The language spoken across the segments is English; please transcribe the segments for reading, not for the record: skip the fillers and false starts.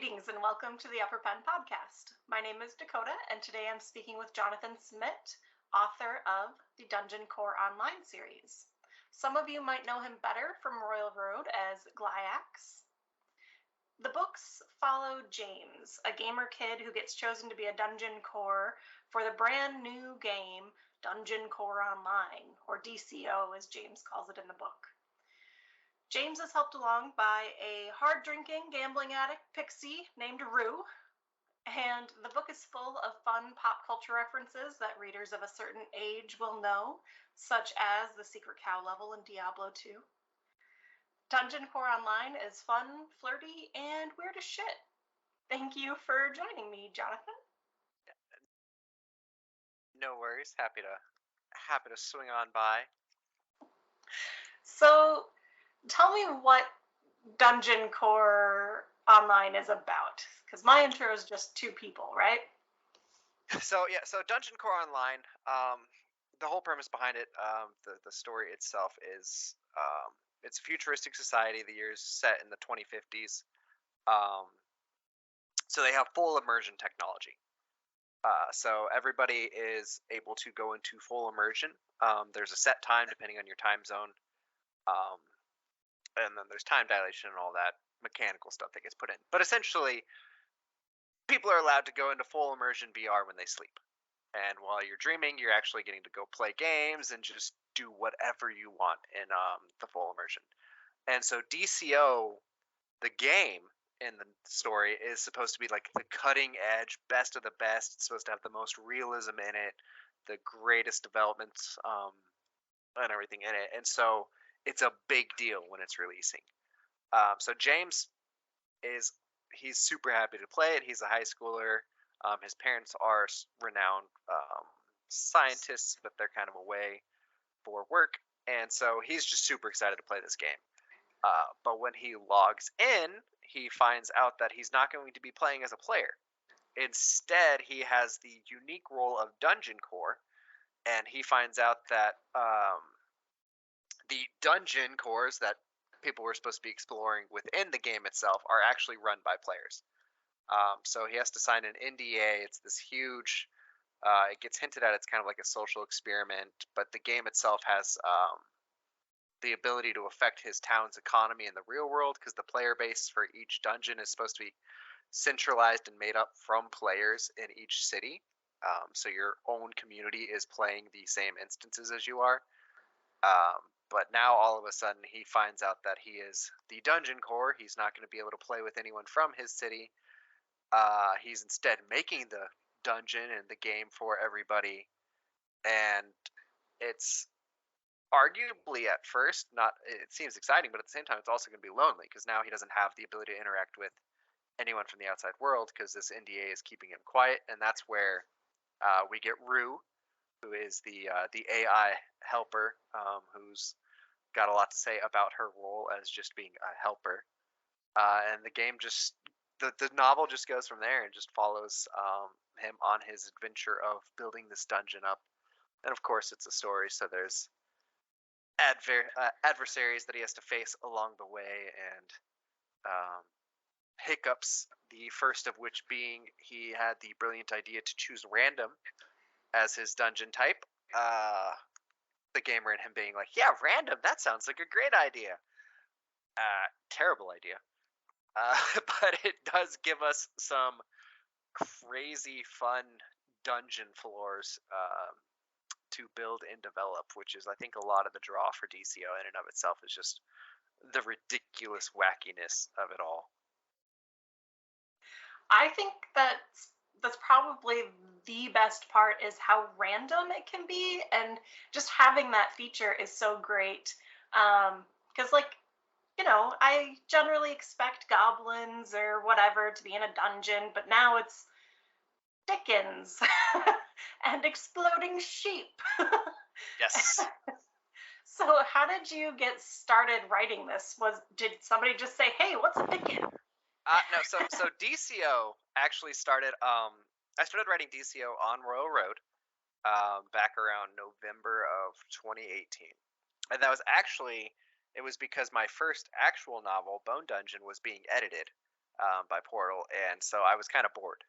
Greetings and welcome to the Upper Pen Podcast. My name is Dakota, and today I'm speaking with Jonathan Smidt, author of the Dungeon Core Online series. Some of you might know him better from Royal Road as Glyax. The books follow James, a gamer kid who gets chosen to be a Dungeon Core for the brand new game Dungeon Core Online, or DCO as James calls it in the book. James is helped along by a hard-drinking, gambling addict pixie named Rue, and the book is full of fun pop culture references that readers of a certain age will know, such as the secret cow level in Diablo 2. Dungeon Core Online is fun, flirty, and weird as shit. Thank you for joining me, Jonathan. No worries. Happy to swing on by. So, tell me what Dungeon Core Online is about, because my intro is just two people, right? So Dungeon Core Online. The whole premise behind it, the story itself is, it's a futuristic society. The year's set in the 2050s. So they have full immersion technology. So everybody is able to go into full immersion. There's a set time depending on your time zone. And then there's time dilation and all that mechanical stuff that gets put in. But essentially, people are allowed to go into full immersion VR when they sleep. And while you're dreaming, you're actually getting to go play games and just do whatever you want in the full immersion. And so DCO, the game in the story, is supposed to be like the cutting edge, best of the best. It's supposed to have the most realism in it, the greatest developments and everything in it. And so it's a big deal when it's releasing. So James he's super happy to play it. He's a high schooler. His parents are renowned scientists, but they're kind of away for work. And so he's just super excited to play this game. But when he logs in, he finds out that he's not going to be playing as a player. Instead, he has the unique role of Dungeon Core, and he finds out that the dungeon cores that people were supposed to be exploring within the game itself are actually run by players. So he has to sign an NDA. It's this huge, it gets hinted at, it's kind of like a social experiment, but the game itself has the ability to affect his town's economy in the real world, because the player base for each dungeon is supposed to be centralized and made up from players in each city. So your own community is playing the same instances as you are. But now all of a sudden he finds out that he is the Dungeon Core. He's not going to be able to play with anyone from his city. He's instead making the dungeon and the game for everybody. And it's arguably at first it seems exciting, but at the same time it's also going to be lonely, because now he doesn't have the ability to interact with anyone from the outside world, because this NDA is keeping him quiet. And that's where we get Rue, who is the AI helper, who's got a lot to say about her role as just being a helper. And the game just, the novel just goes from there and just follows him on his adventure of building this dungeon up. And of course, it's a story, so there's adversaries that he has to face along the way, and hiccups, the first of which being he had the brilliant idea to choose random as his dungeon type. The gamer in him being like, yeah, random, that sounds like a great idea. Terrible idea. But it does give us some crazy fun dungeon floors to build and develop, which is, I think, a lot of the draw for DCO in and of itself, is just the ridiculous wackiness of it all. I think that's probably the best part, is how random it can be, and just having that feature is so great. Because, I generally expect goblins or whatever to be in a dungeon, but now it's Dickens and exploding sheep. Yes. So how did you get started writing this? Did somebody just say, hey, what's a Dickens? No, so DCO actually started, I started writing DCO on Royal Road back around November of 2018. And that was actually, it was because my first actual novel, Bone Dungeon, was being edited. by Portal, and so I was kind of bored.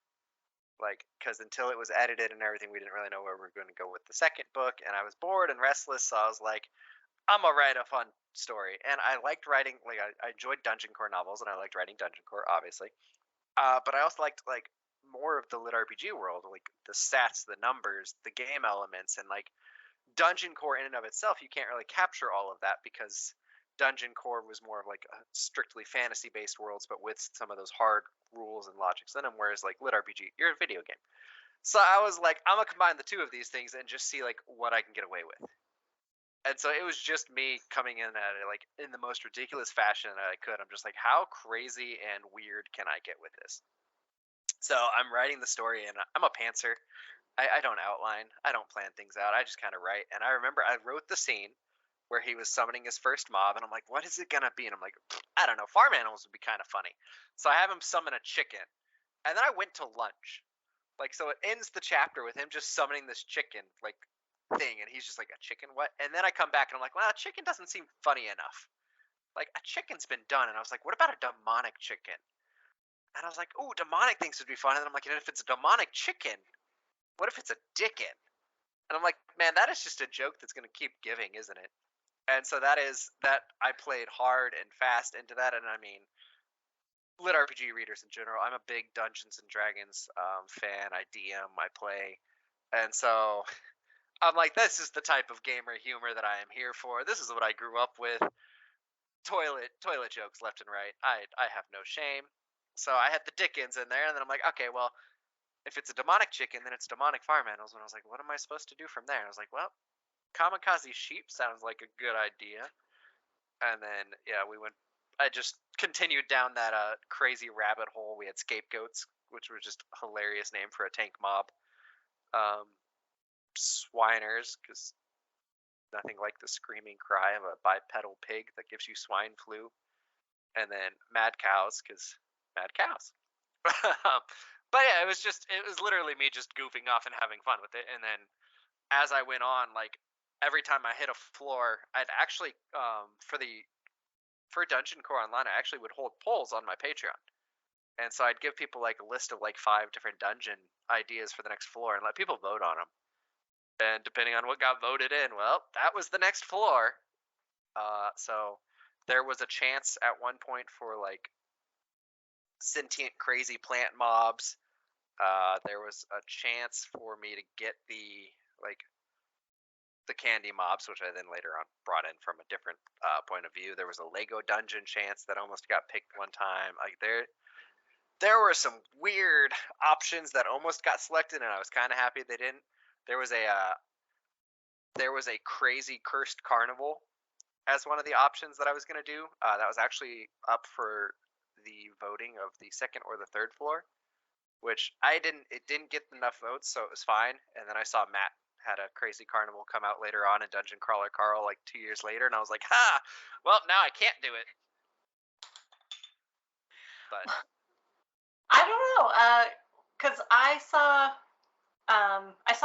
Like, because until it was edited and everything, we didn't really know where we were going to go with the second book, and I was bored and restless, so I was like, I'm gonna write a fun story. And I liked writing, like, I enjoyed Dungeon Core novels, and I liked writing Dungeon Core, obviously. But I also liked, like, more of the lit RPG world, like the stats, the numbers, the game elements, and like Dungeon Core in and of itself, you can't really capture all of that because Dungeon Core was more of like a strictly fantasy based worlds, but with some of those hard rules and logics in them. Whereas like lit RPG, you're a video game. So I was like, I'm gonna combine the two of these things and just see like what I can get away with. And so it was just me coming in at it like in the most ridiculous fashion that I could. I'm just like, how crazy and weird can I get with this? So I'm writing the story, and I'm a pantser. I don't outline. I don't plan things out. I just kind of write. And I remember I wrote the scene where he was summoning his first mob, and I'm like, what is it gonna be? And I'm like, I don't know. Farm animals would be kind of funny. So I have him summon a chicken, and then I went to lunch. Like, so it ends the chapter with him just summoning this chicken, like, thing, and he's just like, a chicken? What? And then I come back and I'm like, well, a chicken doesn't seem funny enough. Like, a chicken's been done, and I was like, what about a demonic chicken? And I was like, oh, demonic things would be fun. And then I'm like, and if it's a demonic chicken, what if it's a dickin? And I'm like, man, that is just a joke that's going to keep giving, isn't it? And so that is that I played hard and fast into that. And I mean, lit RPG readers in general, I'm a big Dungeons and Dragons fan. I DM, I play. And so I'm like, this is the type of gamer humor that I am here for. This is what I grew up with. Toilet jokes left and right. I have no shame. So I had the Dickens in there, and then I'm like, okay, well, if it's a demonic chicken, then it's demonic farm animals. And I was like, what am I supposed to do from there? I was like, well, kamikaze sheep sounds like a good idea. And then yeah, we went. I just continued down that crazy rabbit hole. We had scapegoats, which was just a hilarious name for a tank mob. Swiners, because nothing like the screaming cry of a bipedal pig that gives you swine flu. And then mad cows, because mad cows. But yeah, it was literally me just goofing off and having fun with it. And then as I went on, like every time I hit a floor, I'd actually for Dungeon Core Online, I actually would hold polls on my Patreon. And so I'd give people like a list of like 5 different dungeon ideas for the next floor and let people vote on them. And depending on what got voted in, well, that was the next floor. So there was a chance at one point for like sentient crazy plant mobs. There was a chance for me to get the candy mobs, which I then later on brought in from a different point of view. There was a Lego dungeon chance that almost got picked one time. Like there were some weird options that almost got selected, and I was kind of happy they didn't. There was a crazy cursed carnival as one of the options that I was going to do. That was actually up for the voting of the second or the third floor, which it didn't get enough votes, so it was fine. And then I saw Matt had a crazy carnival come out later on in Dungeon Crawler Carl like 2 years later, and I was like, ha, well, now I can't do it. But I don't know, because I saw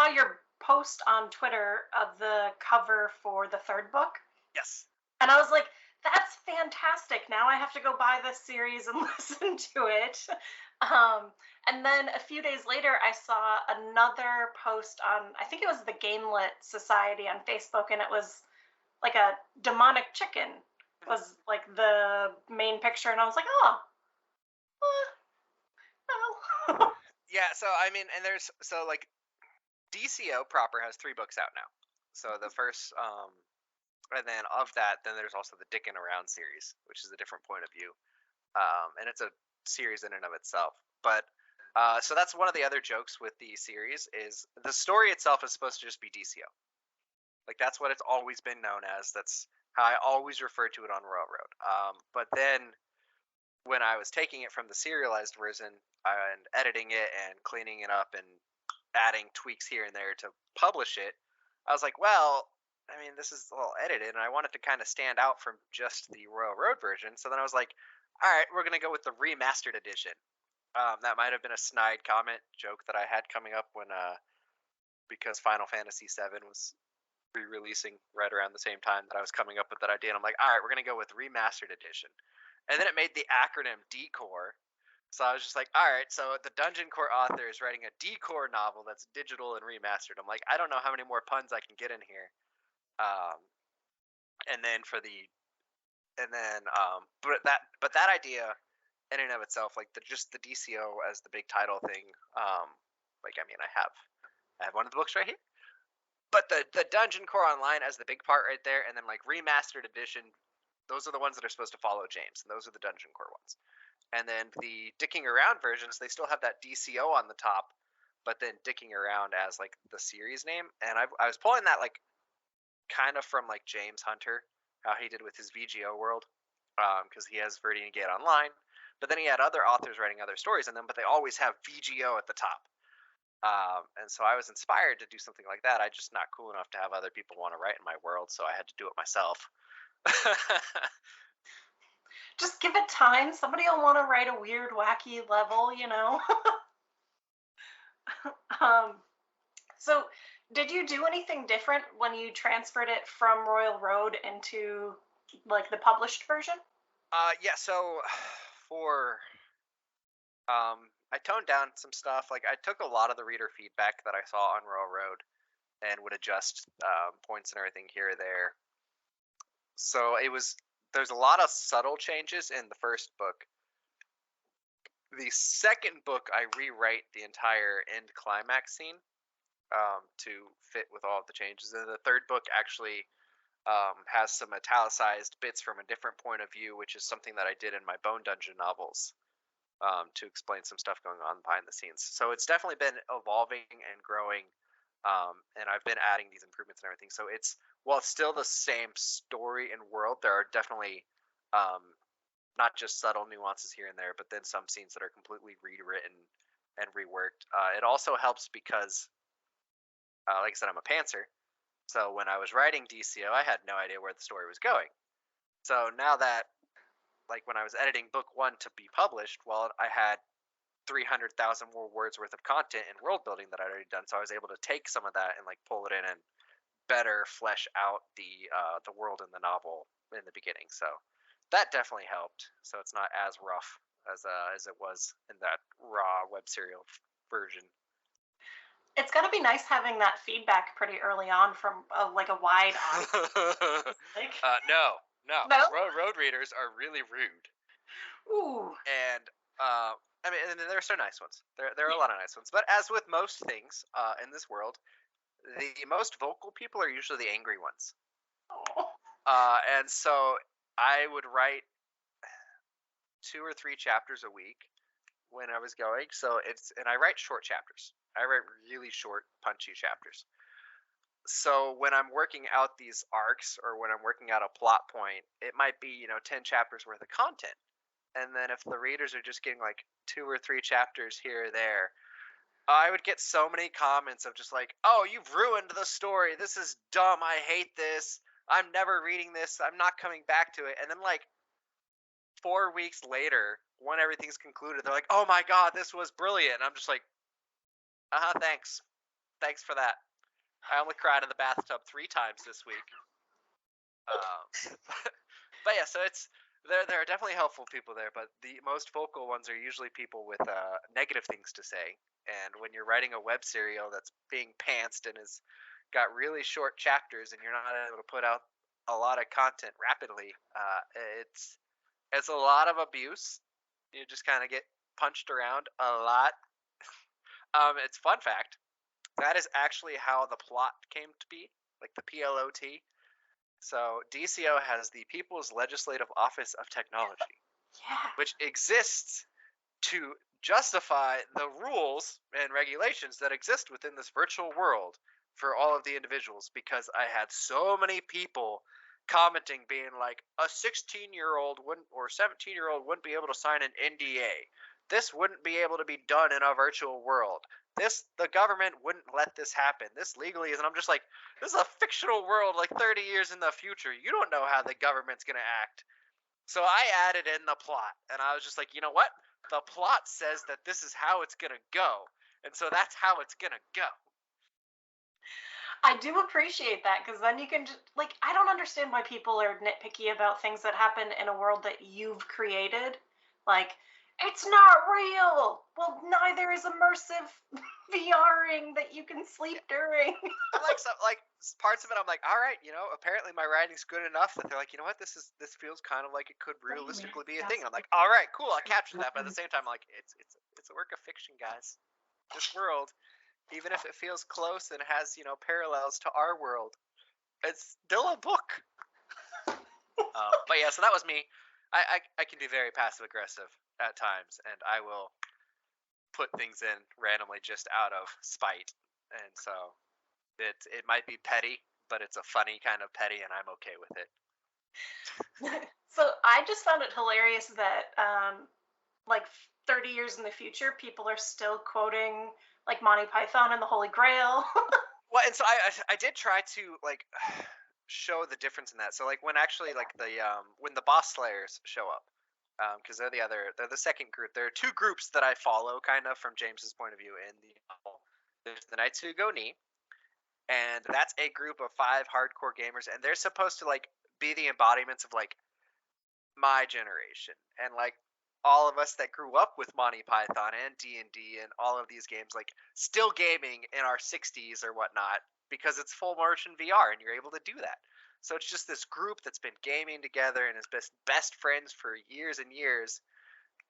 your post on Twitter of the cover for the third book. yes. And I was like, that's fantastic. Now I have to go buy this series and listen to it. And then a few days later, I saw another post on, I think it was the Gamelit Society on Facebook, and it was like a demonic chicken was like the main picture. And I was like, oh, well. Yeah, so I mean, and there's, so like, DCO proper has 3 books out now. So the first, and then of that, then there's also the Dickin' Around series, which is a different point of view. And it's a series in and of itself. But so that's one of the other jokes with the series is the story itself is supposed to just be DCO. Like that's what it's always been known as. That's how I always referred to it on Railroad. But then when I was taking it from the serialized version and editing it and cleaning it up and adding tweaks here and there to publish it, I was like, well, I mean, this is all edited, and I want it to kind of stand out from just the Royal Road version. So then I was like, all right, we're going to go with the remastered edition. That might have been a snide comment joke that I had coming up when, because Final Fantasy VII was re-releasing right around the same time that I was coming up with that idea. And I'm like, all right, we're going to go with remastered edition. And then it made the acronym DCORE, So I was just like, all right, so the Dungeon Core author is writing a D-Core novel that's digital and remastered. I'm like, I don't know how many more puns I can get in here. Um, and then for the and then but that idea in and of itself, like just the DCO as the big title thing, like I mean, I have one of the books right here. But the Dungeon Core Online as the big part right there, and then like remastered edition, those are the ones that are supposed to follow James, and those are the Dungeon Core ones. And then the Dicking Around versions, they still have that DCO on the top, but then Dicking Around as like the series name. And I was pulling that like kind of from like James Hunter, how he did with his VGO world, because he has Viridian Gate Online. But then he had other authors writing other stories in them, but they always have VGO at the top. And so I was inspired to do something like that. I'm just not cool enough to have other people want to write in my world, so I had to do it myself. Just give it time. Somebody will want to write a weird, wacky level, you know? So, did you do anything different when you transferred it from Royal Road into like the published version? Yeah, so for I toned down some stuff. Like I took a lot of the reader feedback that I saw on Royal Road and would adjust points and everything here or there. So there's a lot of subtle changes in the first book. The second book, I rewrite the entire end climax scene to fit with all of the changes. And the third book actually has some italicized bits from a different point of view, which is something that I did in my Bone Dungeon novels. To explain some stuff going on behind the scenes. So it's definitely been evolving and growing, and I've been adding these improvements and everything. So while it's still the same story and world, there are definitely not just subtle nuances here and there, but then some scenes that are completely rewritten and reworked. It also helps because, like I said, I'm a pantser. So when I was writing DCO, I had no idea where the story was going. So now that like when I was editing book 1 to be published, well, I had 300,000 more words worth of content and world building that I'd already done. So I was able to take some of that and like pull it in and better flesh out the world in the novel in the beginning. So that definitely helped. So it's not as rough as it was in that raw web serial version. It's got to be nice having that feedback pretty early on from like a wide audience. Like, no. no? Road readers are really rude. Ooh. And I mean, and there are some nice ones. There are a lot of nice ones. But as with most things in this world, the most vocal people are usually the angry ones. Oh. And so I would write 2 or 3 chapters a week when I was going. And I write short chapters. I write really short, punchy chapters. So when I'm working out these arcs or when I'm working out a plot point, it might be 10 chapters worth of content. And then if the readers are just getting like 2 or 3 chapters here or there, I would get so many comments of just like, "Oh, you've ruined the story. This is dumb. I hate this. I'm never reading this. I'm not coming back to it." And then like 4 weeks later, when everything's concluded, they're like, "Oh my god, this was brilliant." And I'm just like, thanks. Thanks for that. I only cried in the bathtub 3 times this week." But yeah, so there are definitely helpful people there, but the most vocal ones are usually people with negative things to say. And when you're writing a web serial that's being pantsed and has got really short chapters, and you're not able to put out a lot of content rapidly, it's a lot of abuse. You just kind of get punched around a lot. It's fun fact. That is actually how the plot came to be, like the PLOT. So DCO has the People's Legislative Office of Technology, Yeah. which exists to justify the rules and regulations that exist within this virtual world for all of the individuals, because I had so many people commenting being like, a 16-year-old wouldn't or 17-year-old wouldn't be able to sign an NDA. This wouldn't be able to be done in a virtual world. The government wouldn't let this happen. This legally is, and I'm just like, this is a fictional world like 30 years in the future. You don't know how the government's going to act. So I added in the plot, and I was just like, you know what? The plot says that this is how it's going to go, and so that's how it's going to go. I do appreciate that, because then you can just, like, I don't understand why people are nitpicky about things that happen in a world that you've created. Like, It's not real. Well, neither is immersive VRing that you can sleep during. I'm like, parts of it. I'm like, all right, apparently my writing's good enough that they're like, you know what, this feels kind of like it could realistically be a thing. I'm like, all right, cool, I captured that. But at the same time, I'm like, it's a work of fiction, guys. This world, even if it feels close and has parallels to our world, it's still a book. But yeah, so that was me. I can be very passive aggressive at times, and I will put things in randomly just out of spite, and so it might be petty, but it's a funny kind of petty, and I'm okay with it. So I just found it hilarious that like 30 years in the future, people are still quoting like Monty Python and the Holy Grail. Well, and so I did try to like show the difference in that. So like when actually like when the boss slayers show up, because they're the second group. There are two groups that I follow kind of from James's point of view in the novel. There's the Knights Who Go Knee, and that's a group of 5 hardcore gamers, and they're supposed to like be the embodiments of like my generation and like all of us that grew up with Monty Python and D&D and all of these games, like still gaming in our 60s or whatnot, because it's full immersion VR and you're able to do that. So it's just this group that's been gaming together and is best friends for years and years.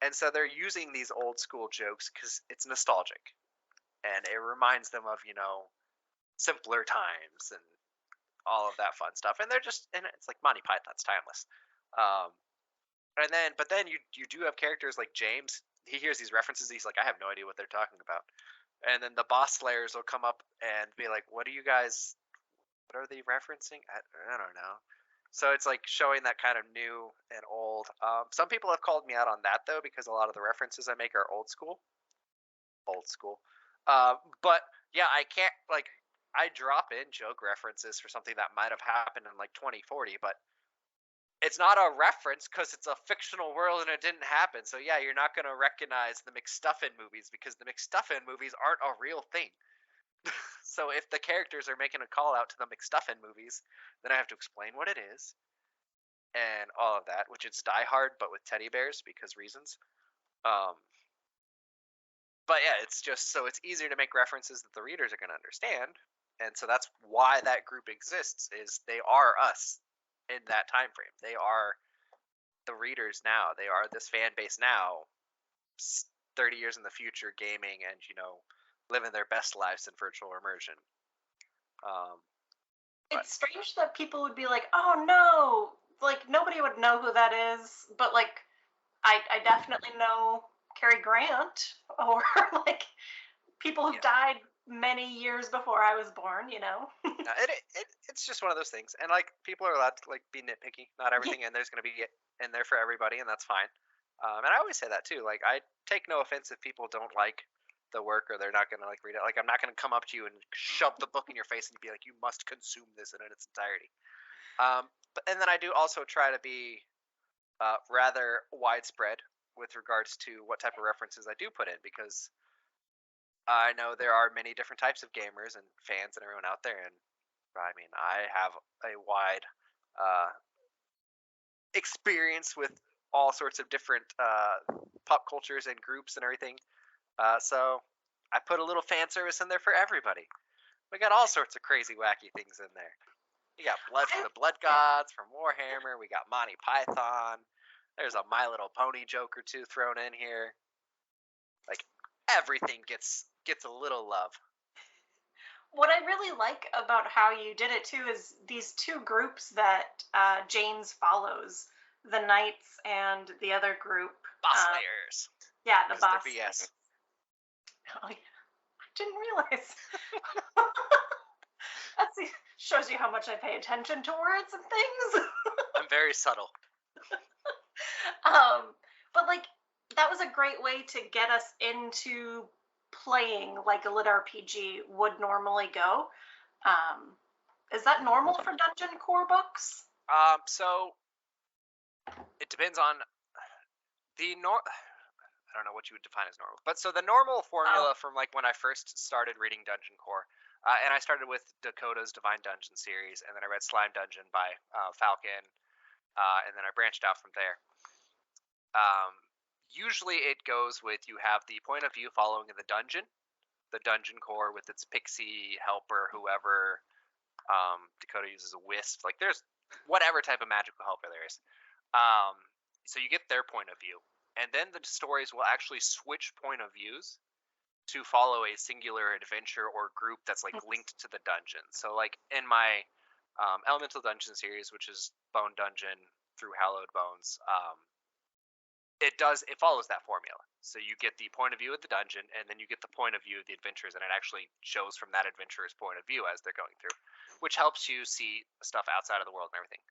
And so they're using these old school jokes because it's nostalgic and it reminds them of, simpler times and all of that fun stuff. And it's like Monty Python's timeless. But then you do have characters like James. He hears these references. He's like, I have no idea what they're talking about. And then the boss slayers will come up and be like, what are they referencing? I don't know. So it's like showing that kind of new and old. Some people have called me out on that though, because a lot of the references I make are old school. Old school. But yeah, I can't I drop in joke references for something that might have happened in like 2040, but it's not a reference because it's a fictional world and it didn't happen. So yeah, you're not going to recognize the McStuffin movies because the McStuffin movies aren't a real thing. So if the characters are making a call out to the McStuffin movies, then I have to explain what it is and all of that, which is Die Hard but with teddy bears because reasons. But yeah, it's just so it's easier to make references that the readers are going to understand, and so that's why that group exists. Is they are us in that time frame. They are the readers now. They are this fan base now, 30 years in the future, gaming and living their best lives in virtual immersion. It's strange that people would be like, "Oh no!" Like nobody would know who that is, but like I definitely know Cary Grant or like people who died many years before I was born. It's just one of those things, and like people are allowed to like be nitpicky. Not everything in there's going to be in there for everybody, and that's fine. And I always say that too. Like I take no offense if people don't like the work or they're not going to like read it. Like I'm not going to come up to you and shove the book in your face and be like, you must consume this in its entirety. And then I do also try to be rather widespread with regards to what type of references I do put in, because I know there are many different types of gamers and fans and everyone out there, and I mean I have a wide experience with all sorts of different pop cultures and groups and everything. So I put a little fan service in there for everybody. We got all sorts of crazy, wacky things in there. We got the Blood Gods from Warhammer. We got Monty Python. There's a My Little Pony joke or two thrown in here. Like everything gets a little love. What I really like about how you did it too is these two groups that James follows, the Knights and the other group. Boss Slayers. Yeah, the boss. BS. Oh, yeah. I didn't realize. That shows you how much I pay attention to words and things. I'm very subtle. But like that was a great way to get us into playing like a lit RPG would normally go. Is that normal for Dungeon Core books? So it depends on I don't know what you would define as normal, but so the normal formula from like when I first started reading Dungeon Core, and I started with Dakota's Divine Dungeon series, and then I read Slime Dungeon by Falcon, and then I branched out from there. Usually it goes with you have the point of view following the dungeon core with its pixie helper, whoever. Dakota uses a wisp. Like there's whatever type of magical helper there is. So you get their point of view, and then the stories will actually switch point of views to follow a singular adventure or group that's like linked to the dungeon. So like in my Elemental Dungeon series, which is Bone Dungeon through Hallowed Bones, it follows that formula. So you get the point of view of the dungeon, and then you get the point of view of the adventurers, and it actually shows from that adventurer's point of view as they're going through, which helps you see stuff outside of the world and everything.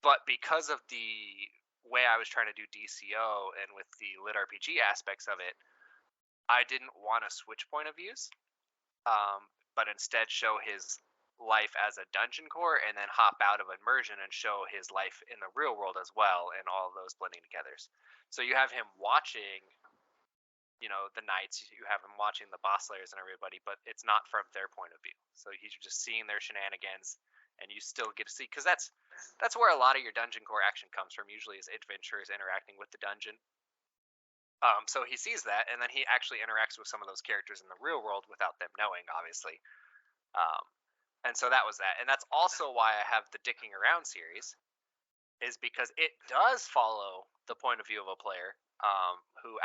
But because of the way I was trying to do DCO and with the lit RPG aspects of it, I didn't want to switch point of views, but instead show his life as a dungeon core and then hop out of immersion and show his life in the real world as well, and all of those blending together. So you have him watching, the knights, you have him watching the boss slayers and everybody, but it's not from their point of view. So he's just seeing their shenanigans, and you still get to see, because that's where a lot of your dungeon core action comes from, usually, is adventurers interacting with the dungeon. So he sees that, and then he actually interacts with some of those characters in the real world without them knowing, obviously. And so that was that. And that's also why I have the Dicking Around series, is because it does follow the point of view of a player who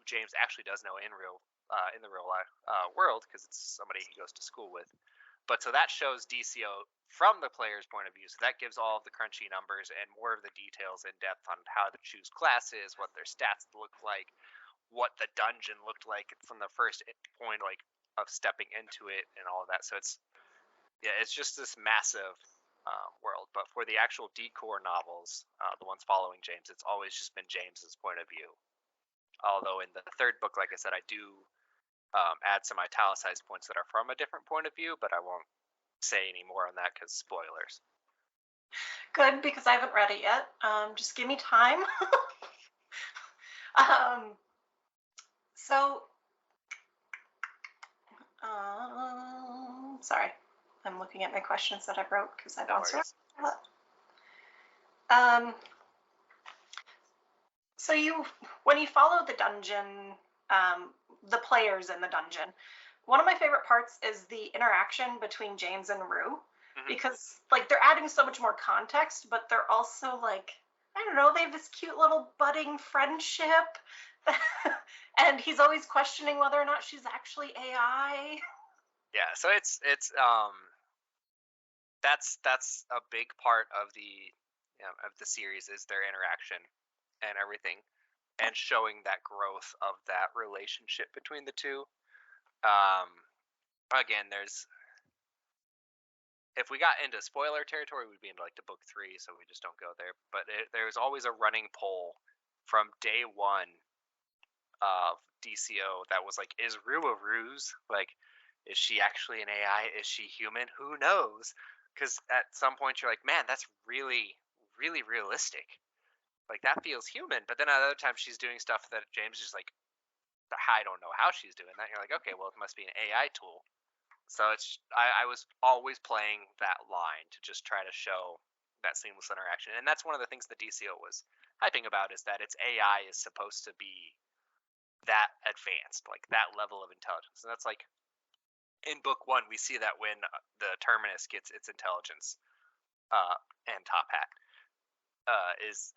James actually does know in the real life world, because it's somebody he goes to school with. But so that shows DCO from the player's point of view. So that gives all of the crunchy numbers and more of the details in depth on how to choose classes, what their stats look like, what the dungeon looked like from the first point, like, of stepping into it and all of that. So it's just this massive world. But for the actual D-Core novels, the ones following James, it's always just been James's point of view. Although in the third book, like I said, I do add some italicized points that are from a different point of view, but I won't say any more on that because spoilers. Good, because I haven't read it yet. Just give me time. Sorry, I'm looking at my questions that I wrote because I bounced around. So when you follow the dungeon, the players in the dungeon, one of my favorite parts is the interaction between James and Rue, because like they're adding so much more context, but they're also like, I don't know, they have this cute little budding friendship. And he's always questioning whether or not she's actually AI. Yeah, so it's that's a big part of the series, is their interaction and everything, and showing that growth of that relationship between the two. Again, if we got into spoiler territory, we'd be into like the book 3, so we just don't go there. But there's always a running poll from day one of DCO that was like, is Rue a ruse? Like, is she actually an AI? Is she human? Who knows? Because at some point you're like, man, that's really, really realistic. Like, that feels human. But then at other times she's doing stuff that James is just like, I don't know how she's doing that. And you're like, okay, well, it must be an AI tool. So I was always playing that line to just try to show that seamless interaction. And that's one of the things that DCO was hyping about, is that its AI is supposed to be that advanced, like that level of intelligence. And that's like, in book 1, we see that when the Terminus gets its intelligence and Top Hat, is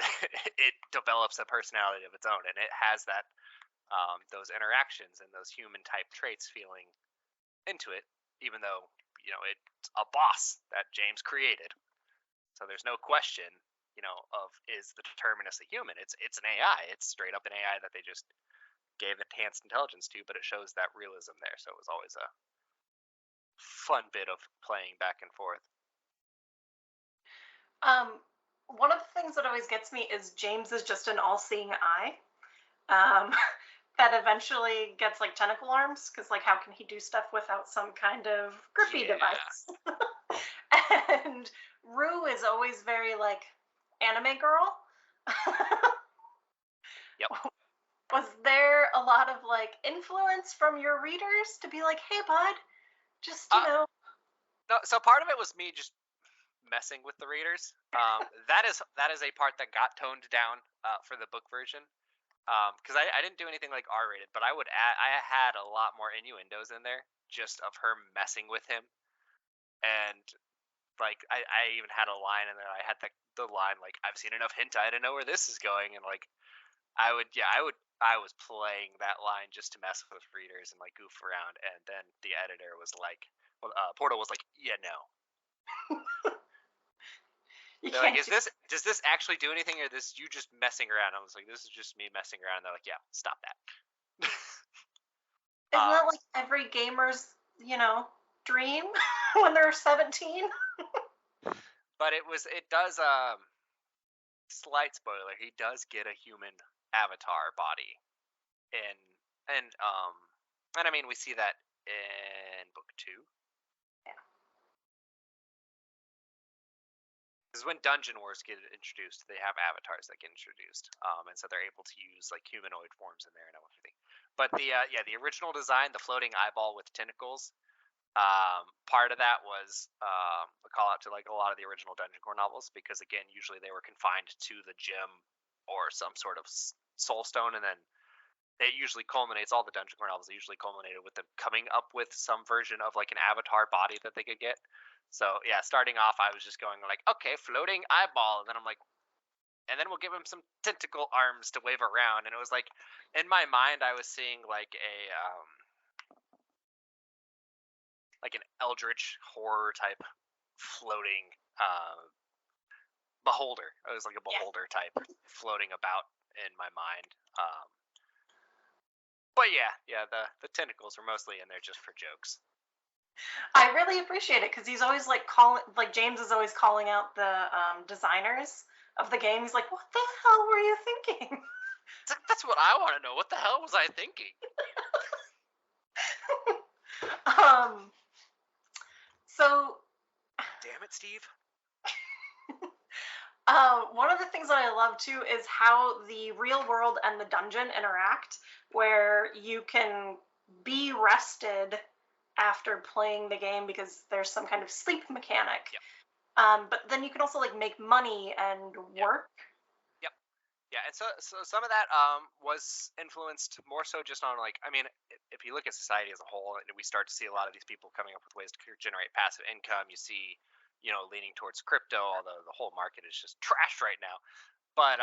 it develops a personality of its own, and it has that those interactions and those human type traits feeling into it, even though it's a boss that James created. So there's no question of, is the Terminus a human? It's an AI. It's straight up an AI that they just gave enhanced intelligence to, but it shows that realism there. So it was always a fun bit of playing back and forth. One of the things that always gets me is James is just an all-seeing eye. That eventually gets like tentacle arms, because like, how can he do stuff without some kind of grippy device? And Rue is always very like anime girl. Yep. Was there a lot of like influence from your readers to be like, hey bud, just No, so part of it was me just messing with the readers. That is a part that got toned down for the book version. Because I didn't do anything like R-rated, but I had a lot more innuendos in there just of her messing with him, and like I even had a line in there. I had the line like, I've seen enough hentai to know where this is going, and like I was playing that line just to mess with readers and like goof around, and then the editor was like, Portal was like, yeah, no. They're like, does this actually do anything, or this you just messing around? I was like, this is just me messing around. And they're like, yeah, stop that. Isn't that like every gamer's, dream when they're 17? But it does, slight spoiler, he does get a human avatar body and I mean, we see that in book 2. Yeah. Because when Dungeon Wars get introduced, they have avatars that get introduced, and so they're able to use like humanoid forms in there and everything. But the original design, the floating eyeball with tentacles, part of that was a call out to like a lot of the original Dungeon Core novels, because again, usually they were confined to the gem or some sort of soul stone, and then it usually culminates, all the Dungeon Core novels usually culminated with them coming up with some version of like an avatar body that they could get. So yeah, starting off, I was just going like, okay, floating eyeball, and then I'm like, and then we'll give him some tentacle arms to wave around, and it was like, in my mind, I was seeing like an eldritch horror type floating beholder. It was like a beholder type floating about in my mind. But yeah, the tentacles are mostly in there just for jokes. I really appreciate it because he's always like James is always calling out the designers of the game. He's like, what the hell were you thinking? That's what I want to know. What the hell was I thinking? So damn it, Steve. One of the things that I love too is how the real world and the dungeon interact, where you can be rested after playing the game because there's some kind of sleep mechanic. Yep. But then you can also like make money and work. Yep. Yeah, and so some of that was influenced more so just on like, I mean, if you look at society as a whole, and we start to see a lot of these people coming up with ways to generate passive income. You see, leaning towards crypto, although the whole market is just trash right now. But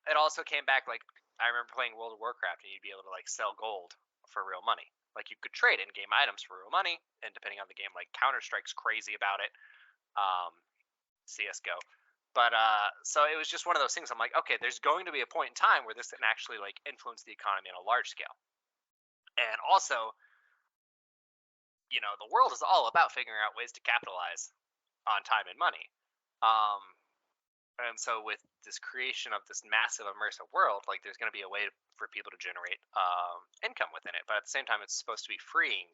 it also came back, like, I remember playing World of Warcraft, and you'd be able to like sell gold for real money. Like, you could trade in-game items for real money, and depending on the game, like Counter-Strike's crazy about it, CS:GO. But so it was just one of those things. I'm like, okay, there's going to be a point in time where this can actually like influence the economy on a large scale. And also, the world is all about figuring out ways to capitalize on time and money. And so with this creation of this massive immersive world, like, there's going to be a way for people to generate income within it. But at the same time, it's supposed to be freeing,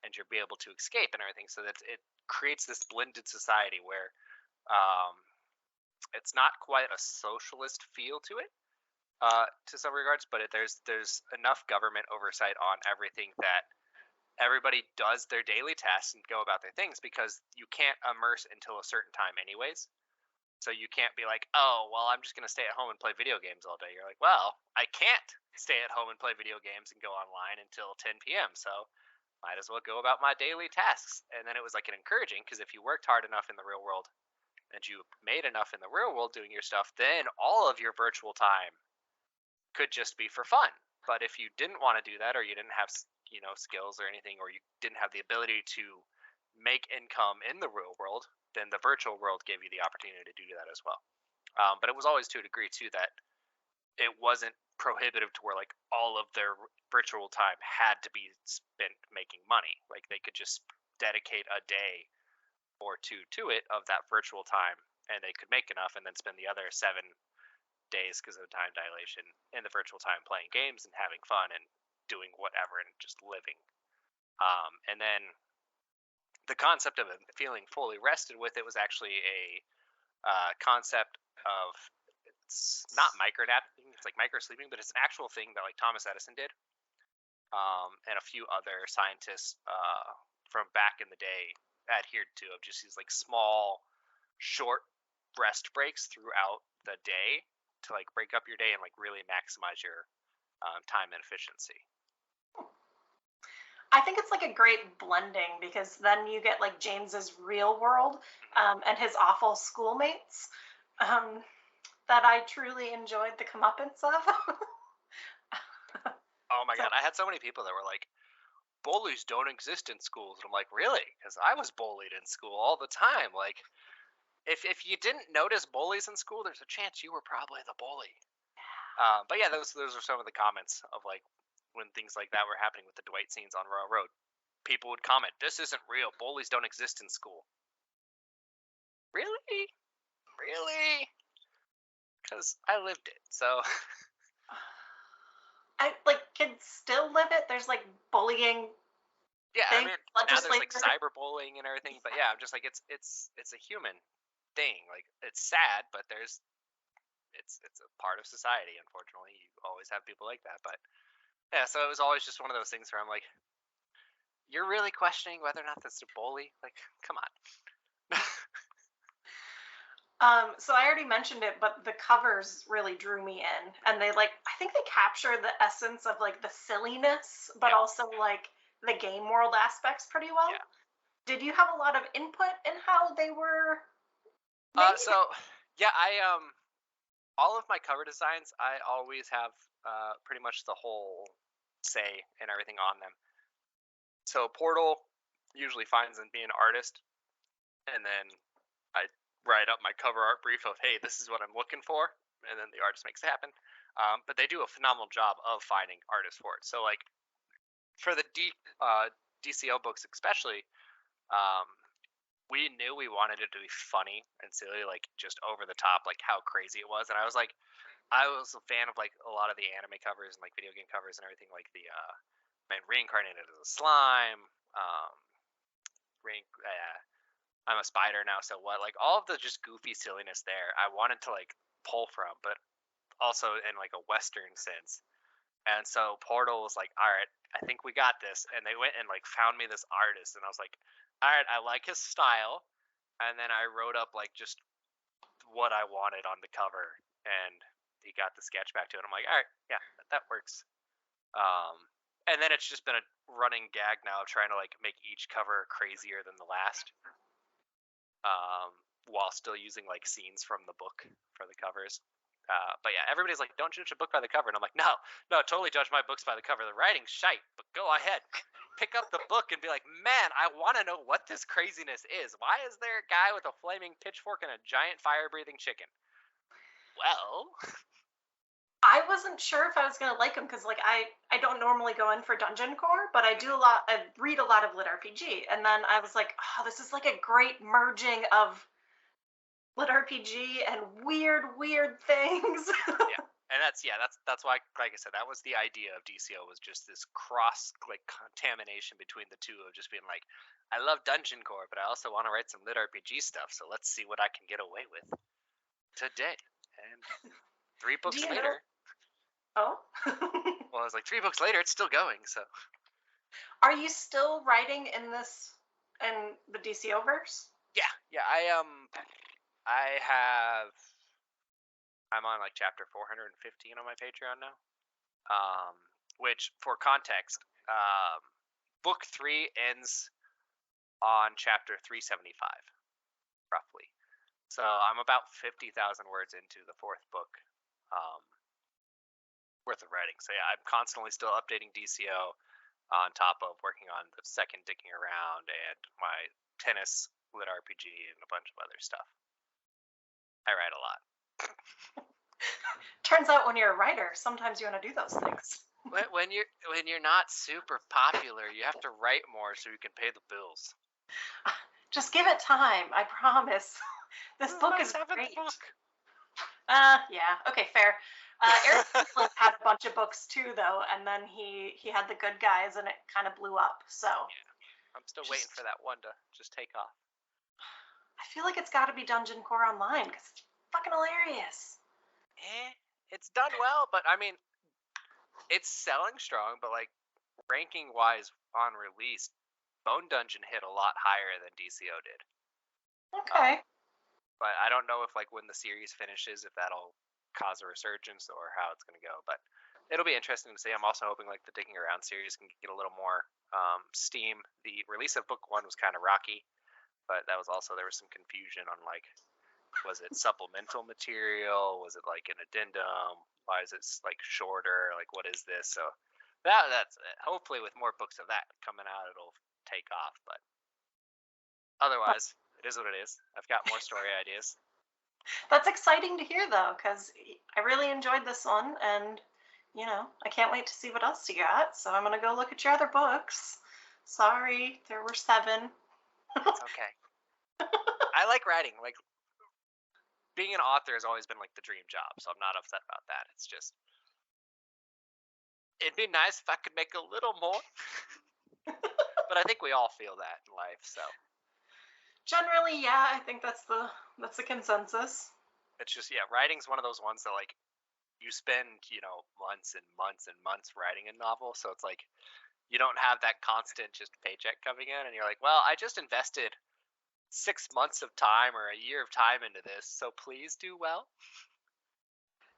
and you'll be able to escape and everything. So that it creates this blended society where it's not quite a socialist feel to it, to some regards, but there's enough government oversight on everything that everybody does their daily tasks and go about their things, because you can't immerse until a certain time anyways. So you can't be like, oh, well, I'm just going to stay at home and play video games all day. You're like, well, I can't stay at home and play video games and go online until 10 p.m. So might as well go about my daily tasks. And then it was like an encouraging, because if you worked hard enough in the real world and you made enough in the real world doing your stuff, then all of your virtual time could just be for fun. But if you didn't want to do that, or you didn't have, skills or anything, or you didn't have the ability to make income in the real world, then the virtual world gave you the opportunity to do that as well. But it was always to a degree too that it wasn't prohibitive to where like all of their virtual time had to be spent making money. Like, they could just dedicate a day or two to it of that virtual time, and they could make enough, and then spend the other 7 days, because of time dilation, in the virtual time playing games and having fun and doing whatever and just living. And then the concept of feeling fully rested with it was actually a concept of, it's not micronapping, it's like micro sleeping, but it's an actual thing that like Thomas Edison did, and a few other scientists from back in the day adhered to, of just these like small short rest breaks throughout the day to like break up your day and like really maximize your time and efficiency. I think it's like a great blending because then you get like James's real world and his awful schoolmates um, that I truly enjoyed the comeuppance of. Oh my So, god, I had so many people that were like, bullies don't exist in schools. And I'm like, really? Because I was bullied in school all the time. Like, if you didn't notice bullies in school, there's a chance you were probably the bully. But yeah, those are some of the comments of like when things like that were happening with the Dwight scenes on Royal Road. People would comment, "This isn't real. Bullies don't exist in school." Really, really? Because I lived it. So I like kids still live it. There's like bullying yeah, I things, mean now there's like legislators. cyberbullying and everything. But yeah, I'm just like it's a human thing. Like it's sad, but it's a part of society. Unfortunately, you always have people like that. But yeah, so it was always just one of those things where I'm like, you're really questioning whether or not that's a bully? Like, come on. So I already mentioned it, but the covers really drew me in, and they like I think they capture the essence of like the silliness, but Yeah. also like the game world aspects pretty well. Yeah. Did you have a lot of input in how they were made? So yeah, I all of my cover designs, I always have pretty much the whole say and everything on them. So Portal usually finds in being an artist, and then I write up my cover art brief of, hey, this is what I'm looking for, and then the artist makes it happen. But they do a phenomenal job of finding artists for it. So like for the DCO books especially, um, we knew we wanted it to be funny and silly, like just over the top, like how crazy it was. And I was like, I was a fan of like a lot of the anime covers and like video game covers and everything, like the man reincarnated as a slime, um, I'm a spider now, so what? Like all of the just goofy silliness there, I wanted to like pull from, but also in like a Western sense. And so Portal was like, all right, I think we got this. And they went and like found me this artist, and I was like, all right, I like his style. And then I wrote up like just what I wanted on the cover, and he got the sketch back to it. I'm like, all right, yeah, that works. And then it's just been a running gag now of trying to like make each cover crazier than the last, while still using like scenes from the book for the covers. But yeah, everybody's like, don't judge a book by the cover. And I'm like, no, totally judge my books by the cover. The writing's shite, but go ahead. Pick up the book and be like, man, I want to know what this craziness is. Why is there a guy with a flaming pitchfork and a giant fire-breathing chicken? Well, I wasn't sure if I was gonna like them because like I don't normally go in for dungeon core, but I do I read a lot of lit RPG, and then I was like, oh, this is like a great merging of lit RPG and weird things. yeah. And that's why, like I said, that was the idea of DCO, was just this cross like contamination between the two of just being like, I love dungeon core, but I also want to write some lit RPG stuff, so let's see what I can get away with today. And 3 books later, Oh. well, I was like 3 books later, it's still going. So, are you still writing in the DCO verse? yeah, I'm on like chapter 415 on my Patreon now. Which for context, book 3 ends on chapter 375, roughly. So I'm about 50,000 words into the 4th book, worth of writing. So yeah, I'm constantly still updating DCO on top of working on the second Digging Around and my tennis lit RPG and a bunch of other stuff. I write a lot. Turns out when you're a writer, sometimes you want to do those things. When you're not super popular, you have to write more so you can pay the bills. Just give it time. I promise. This book is great. Yeah. Okay, fair. Eric had a bunch of books too, though, and then he had The Good Guys, and it kind of blew up. So yeah, I'm still waiting for that one to just take off. I feel like it's got to be Dungeon Core Online because it's fucking hilarious. It's done well, but I mean, it's selling strong. But like ranking wise on release, Bone Dungeon hit a lot higher than DCO did. Okay. but I don't know if like when the series finishes, if that'll cause a resurgence or how it's going to go. But it'll be interesting to see. I'm also hoping like the Digging Around series can get a little more steam. The release of book 1 was kind of rocky, but that was also, there was some confusion on like, was it supplemental material? Was it like an addendum? Why is it like shorter? Like, what is this? So that's it. Hopefully with more books of that coming out, it'll take off. But otherwise, it is what it is. I've got more story ideas. That's exciting to hear, though, because I really enjoyed this one, and I can't wait to see what else you got. So I'm gonna go look at your other books. Sorry, there were 7. It's okay. I like writing. Like, being an author has always been like the dream job, so I'm not upset about that. It's just, it'd be nice if I could make a little more. But I think we all feel that in life, so. Generally, yeah, I think that's the consensus. It's just, yeah, writing's one of those ones that like you spend, months and months and months writing a novel, so it's like you don't have that constant just paycheck coming in, and you're like, well, I just invested 6 months of time or a year of time into this, so please do well.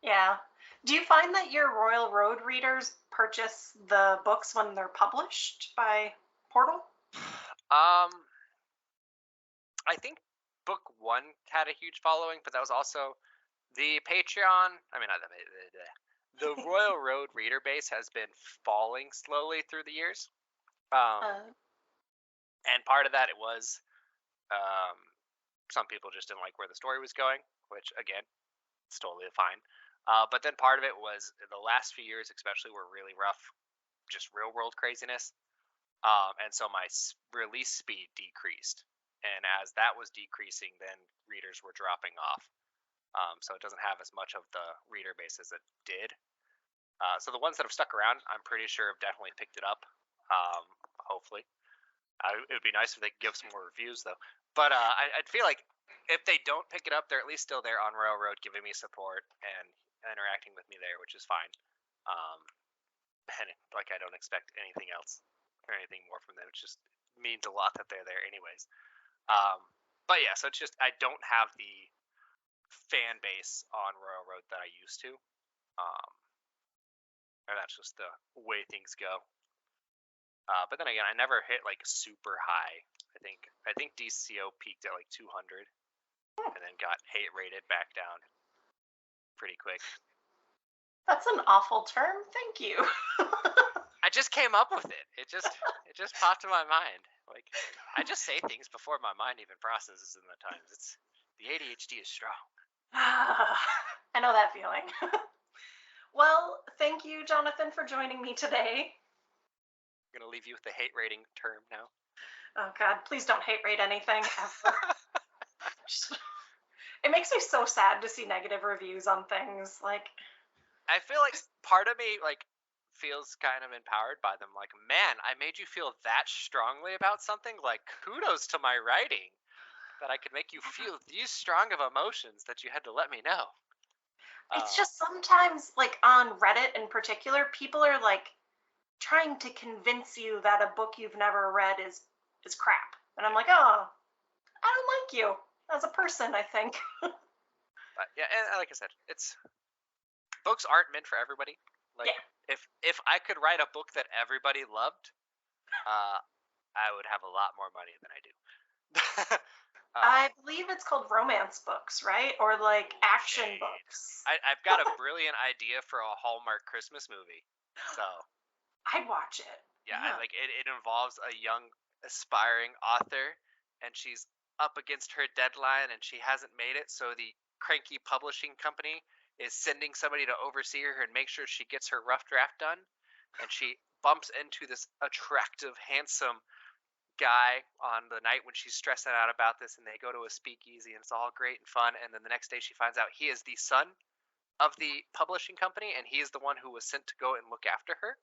Yeah. Do you find that your Royal Road readers purchase the books when they're published by Portal? I think book 1 had a huge following, but that was also the Patreon. I mean, not the Royal Road reader base has been falling slowly through the years. And part of that, it was some people just didn't like where the story was going, which again, it's totally fine. But then part of it was the last few years, especially, were really rough, just real world craziness. And so my release speed decreased. And as that was decreasing, then readers were dropping off. So it doesn't have as much of the reader base as it did. So the ones that have stuck around, I'm pretty sure have definitely picked it up. Hopefully. It would be nice if they could give some more reviews, though. But I'd feel like if they don't pick it up, they're at least still there on Railroad, giving me support and interacting with me there, which is fine. And like, I don't expect anything else or anything more from them. It just means a lot that they're there, anyways. But yeah, so it's just, I don't have the fan base on Royal Road that I used to. And that's just the way things go. But then again, I never hit like super high. I think DCO peaked at like 200 and then got hate rated back down pretty quick. That's an awful term. Thank you. I just came up with it. It just popped in my mind. Like, I just say things before my mind even processes them at times. It's the ADHD is strong. I know that feeling. Well, thank you, Jonathan, for joining me today. I'm gonna leave you with the hate rating term now. Oh God, please don't hate rate anything ever. It makes me so sad to see negative reviews on things. Like, I feel like part of me like feels kind of empowered by them. Like, man, I made you feel that strongly about something. Like, kudos to my writing that I could make you feel these strong of emotions that you had to let me know. It's just sometimes, like on Reddit in particular, people are like trying to convince you that a book you've never read is crap, and I'm like, oh, I don't like you as a person, I think. But yeah, and like I said, it's books aren't meant for everybody. Like, yeah. If I could write a book that everybody loved, I would have a lot more money than I do. I believe it's called romance books, right? Or like action books. I've got a brilliant idea for a Hallmark Christmas movie. So I'd watch it. Yeah. Like it involves a young aspiring author, and she's up against her deadline and she hasn't made it, so the cranky publishing company is sending somebody to oversee her and make sure she gets her rough draft done. And she bumps into this attractive, handsome guy on the night when she's stressing out about this, and they go to a speakeasy and it's all great and fun. And then the next day she finds out he is the son of the publishing company, and he is the one who was sent to go and look after her,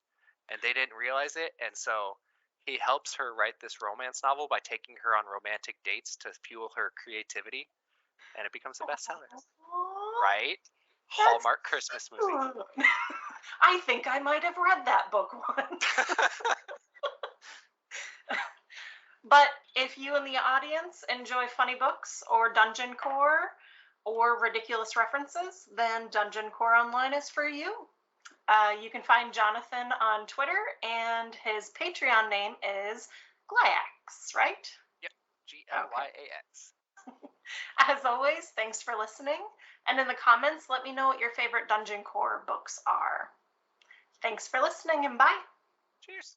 and they didn't realize it. And so he helps her write this romance novel by taking her on romantic dates to fuel her creativity, and it becomes a bestseller. Right? Hallmark Christmas movie. I think I might have read that book once. But if you in the audience enjoy funny books or dungeon core or ridiculous references, then Dungeon Core Online is for you. You can find Jonathan on Twitter, and his Patreon name is Glyax, right? Yep, Glyax. As always, thanks for listening. And in the comments, let me know what your favorite Dungeon Core books are. Thanks for listening, and bye. Cheers.